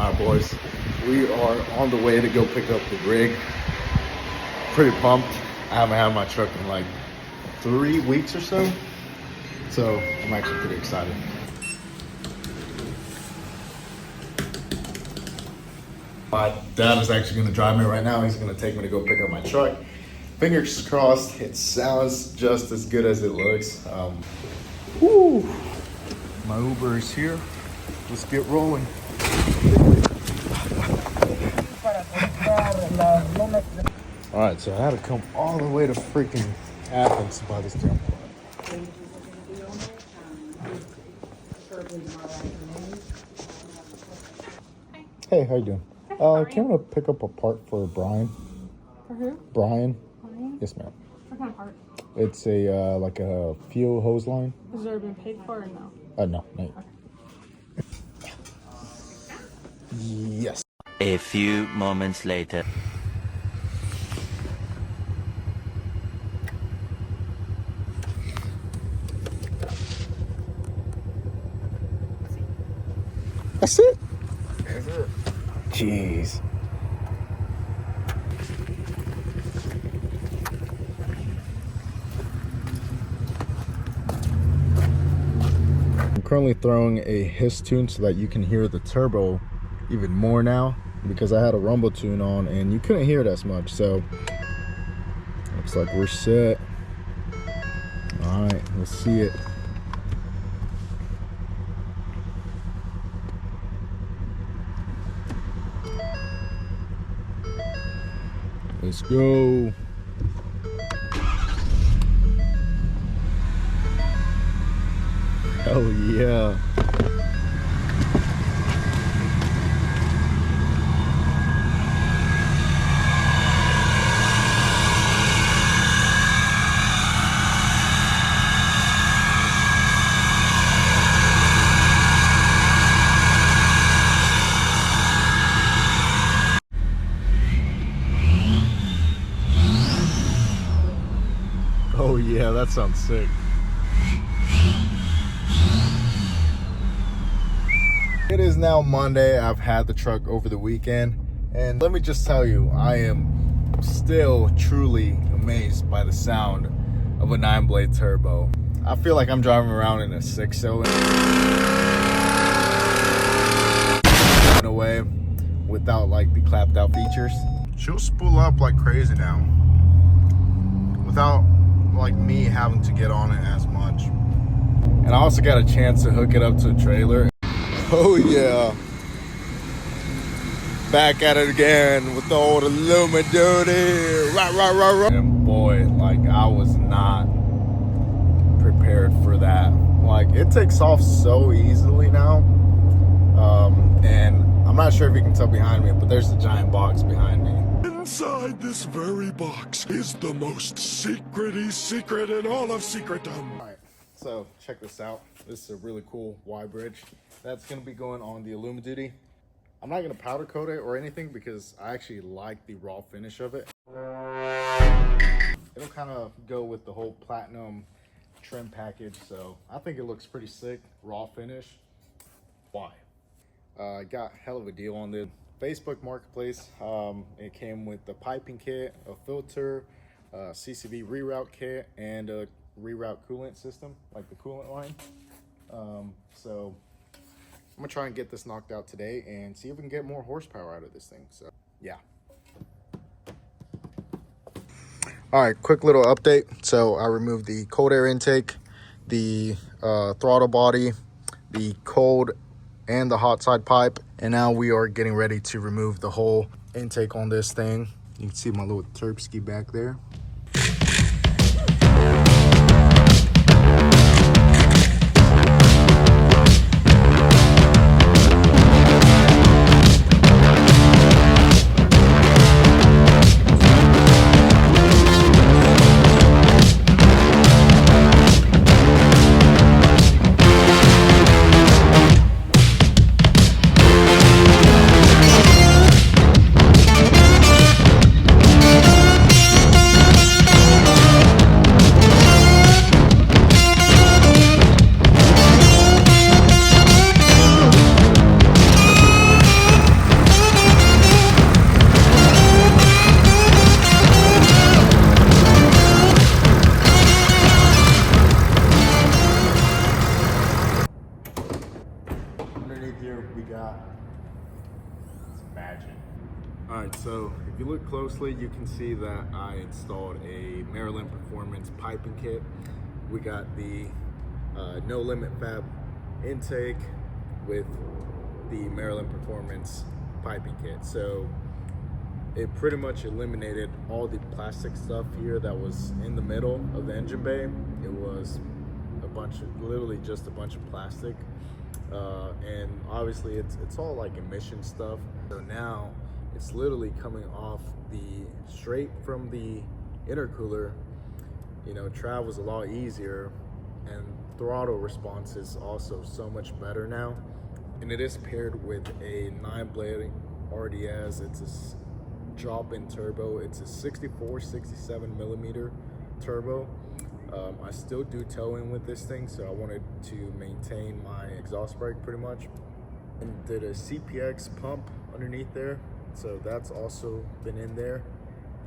Alright boys, we are on the way to go pick up the rig. Pretty pumped. I haven't had my truck in like 3 weeks or so. So I'm actually pretty excited. My dad is actually gonna drive me right now. He's gonna take me to go pick up my truck. Fingers crossed, it sounds just as good as it looks. Woo. My Uber is here. Let's get rolling. All right, so I had to come all the way to freaking Athens to buy this damn part. Hey, how you doing? Can I pick up a part for Brian? For who? Brian? Brian? Yes, ma'am. What kind of part? It's a like a fuel hose line. Has there been paid for or no? No, not yet. Okay. Yes. A few moments later. That's it? That's it. Jeez. I'm currently throwing a hiss tune so that you can hear the turbo even more now, because I had a rumble tune on and you couldn't hear it as much. So looks like we're set. All right, let's see it. Let's go. Hell yeah. Oh yeah, that sounds sick. It is now Monday. I've had the truck over the weekend, and let me just tell you, I am still truly amazed by the sound of a 9-blade turbo. I feel like I'm driving around in a 6-cylinder in a way without like the clapped out features. She'll spool up like crazy now without like me having to get on it as much. And I also got a chance to hook it up to a trailer. Oh yeah, back at it again with the old Illuma duty. Right. And boy, like I was not prepared for that. Like it takes off so easily now. And I'm not sure if you can tell behind me, but there's a giant box behind me. Inside this very box is the most secret-y secret in all of secretdom. All right, so check this out. This is a really cool Y bridge. That's gonna be going on the Illuma duty. I'm not gonna powder coat it or anything because I actually like the raw finish of it. It'll kind of go with the whole platinum trim package, so I think it looks pretty sick. Raw finish. Why? I got hell of a deal on the Facebook Marketplace. It came with the piping kit, a filter, CCV reroute kit, and a reroute coolant system, like the coolant line. So I'm gonna try and get this knocked out today and see if we can get more horsepower out of this thing. So yeah. All right, quick little update. So I removed the cold air intake, the throttle body, the cold and the hot side pipe, and now we are getting ready to remove the whole intake on this thing. You can see my little Terpsky back there. imagine. All right, so if you look closely, you can see that I installed a Maryland Performance piping kit. We got the no limit fab intake with the Maryland Performance piping kit. So it pretty much eliminated all the plastic stuff here that was in the middle of the engine bay. It was literally just a bunch of plastic. And obviously it's all like emission stuff. So now it's literally coming off straight from the intercooler. You know, travels a lot easier, and throttle response is also so much better now. And it is paired with a 9-blade RDS. It's a drop-in turbo. It's a 67 millimeter turbo. I still do towing with this thing, so I wanted to maintain my exhaust brake pretty much. And did a CPX pump underneath there, so that's also been in there.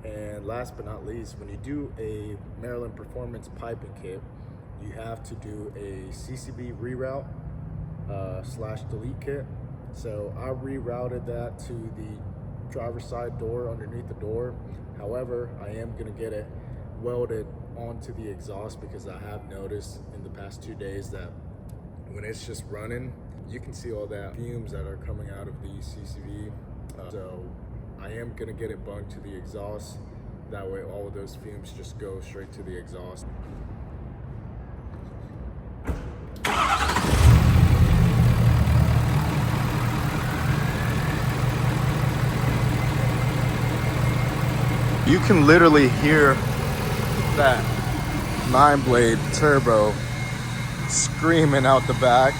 And last but not least, when you do a Maryland Performance piping kit, you have to do a CCB reroute / delete kit. So I rerouted that to the driver's side door underneath the door. However, I am gonna get it welded onto the exhaust because I have noticed in the past 2 days that when it's just running, you can see all that fumes that are coming out of the CCV. So I am gonna get it bugged to the exhaust. That way all of those fumes just go straight to the exhaust. You can literally hear that 9-blade turbo screaming out the back.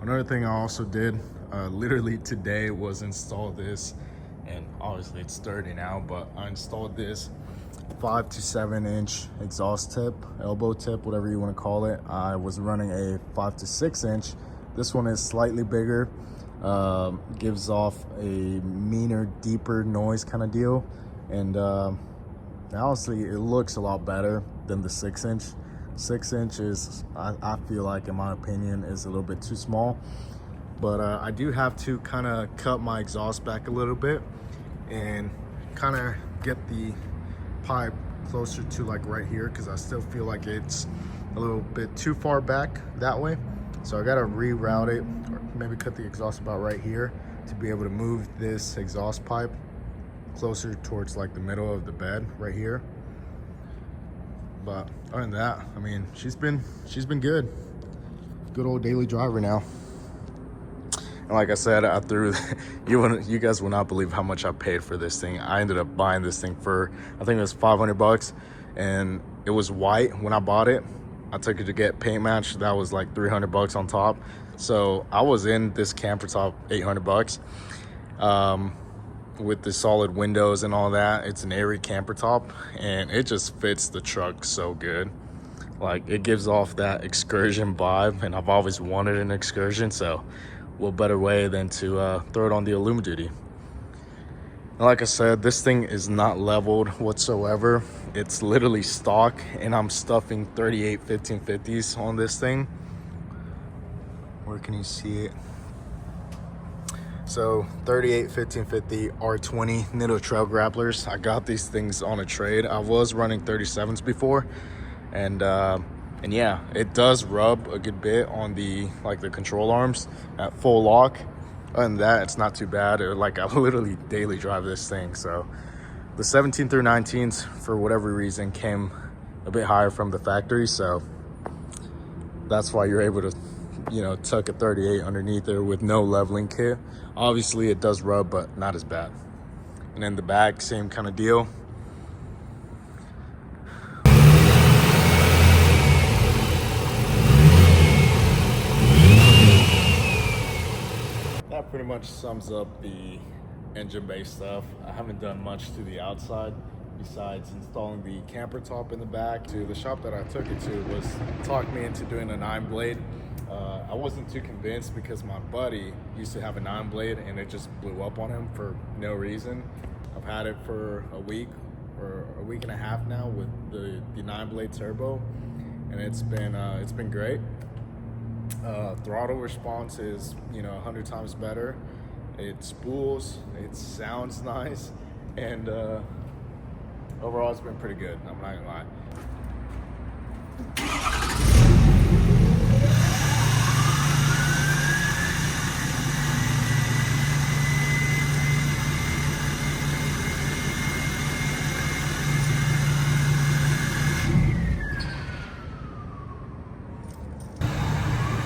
Another thing I also did literally today was install this, and obviously it's dirty now, but I installed this 5 to 7 inch exhaust tip, elbow tip, whatever you want to call it. I was running a 5 to 6 inch. This one is slightly bigger, gives off a meaner, deeper noise kind of deal, and honestly it looks a lot better than the 6 inch. 6 inch is, I feel like, in my opinion, is a little bit too small. But I do have to kind of cut my exhaust back a little bit and kind of get the pipe closer to like right here, because I still feel like it's a little bit too far back that way. So I gotta reroute it, or maybe cut the exhaust about right here to be able to move this exhaust pipe closer towards like the middle of the bed right here. But other than that, I mean, she's been good. Good old daily driver now. And like I said, I threw, you guys will not believe how much I paid for this thing. I ended up buying this thing for, I think it was $500, and it was white when I bought it. I took it to get paint matched. That was like $300 on top. So I was in this camper top $800 with the solid windows and all that. It's an Airy camper top, and it just fits the truck so good. Like, it gives off that excursion vibe, and I've always wanted an excursion, so what better way than to throw it on the Illumiduty. And like I said, this thing is not leveled whatsoever. It's literally stock, and I'm stuffing 38 1550s on this thing. Where can you see it? So 38 1550 R20 Nitto Trail Grapplers. I got these things on a trade. I was running 37s before, and yeah, it does rub a good bit on the control arms at full lock. Other than that, it's not too bad. I literally daily drive this thing. So the 17 through 19s, for whatever reason, came a bit higher from the factory, so that's why you're able to, you know, tuck a 38 underneath there with no leveling kit. Obviously it does rub, but not as bad. And then the back, same kind of deal. That pretty much sums up the engine bay stuff. I haven't done much to the outside besides installing the camper top in the back. To the shop that I took it to was talked me into doing a 9-blade. I wasn't too convinced because my buddy used to have a 9-blade and it just blew up on him for no reason. I've had it for a week or a week and a half now with the 9-blade turbo, and it's been great. Throttle response is 100 times better. It spools, it sounds nice, and overall it's been pretty good. I'm not gonna lie.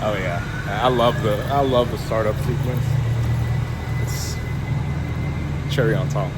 Oh yeah, I love the startup sequence. It's cherry on top.